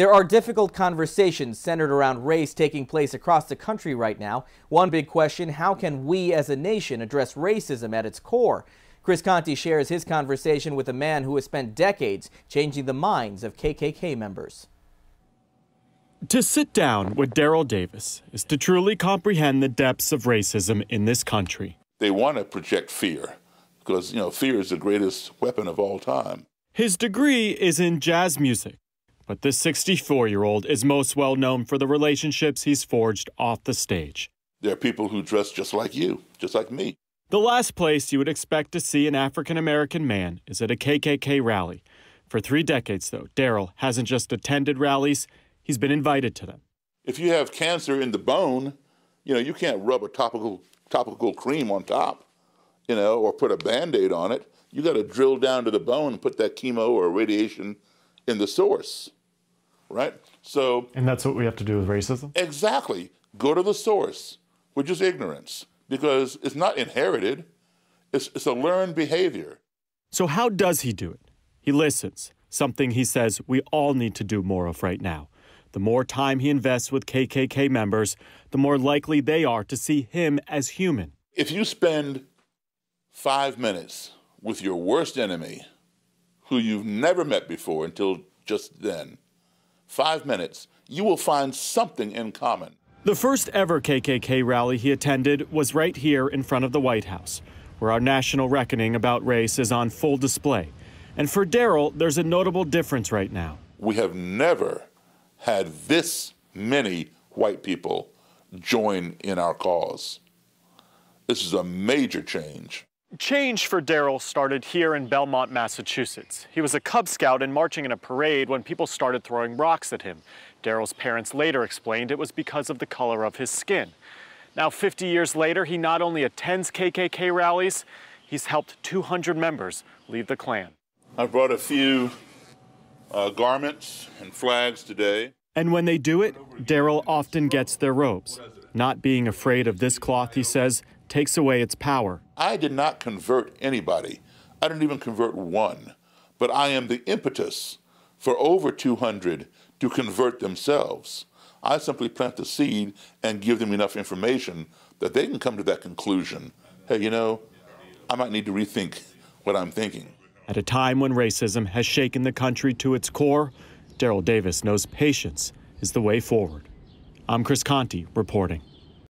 There are difficult conversations centered around race taking place across the country right now. One big question, how can we as a nation address racism at its core? Chris Conte shares his conversation with a man who has spent decades changing the minds of KKK members. To sit down with Daryl Davis is to truly comprehend the depths of racism in this country. They want to project fear because, fear is the greatest weapon of all time. His degree is in jazz music, but this 64-year-old is most well known for the relationships he's forged off the stage. There are people who dress just like you, just like me. The last place you would expect to see an African-American man is at a KKK rally. For 3 decades, though, Daryl hasn't just attended rallies, he's been invited to them. If you have cancer in the bone, you can't rub a topical cream on top, or put a Band-Aid on it. You got to drill down to the bone and put that chemo or radiation in the source, right? And that's what we have to do with racism? Exactly. Go to the source, which is ignorance, because it's not inherited. It's a learned behavior. So how does he do it? He listens, something he says we all need to do more of right now. The more time he invests with KKK members, the more likely they are to see him as human. If you spend 5 minutes with your worst enemy, who you've never met before until just then, 5 minutes, you will find something in common. The first ever KKK rally he attended was right here in front of the White House, where our national reckoning about race is on full display. And for Daryl, there's a notable difference right now. We have never had this many white people join in our cause. This is a major change. Change for Daryl started here in Belmont, Massachusetts. He was a Cub Scout and marching in a parade when people started throwing rocks at him. Daryl's parents later explained it was because of the color of his skin. Now, 50 years later, he not only attends KKK rallies, he's helped 200 members leave the Klan. I brought a few garments and flags today. And when they do it, Daryl often gets their robes. Not being afraid of this cloth, he says, takes away its power. I did not convert anybody. I didn't even convert one. But I am the impetus for over 200 to convert themselves. I simply plant the seed and give them enough information that they can come to that conclusion. Hey, I might need to rethink what I'm thinking. At a time when racism has shaken the country to its core, Daryl Davis knows patience is the way forward. I'm Chris Conte reporting.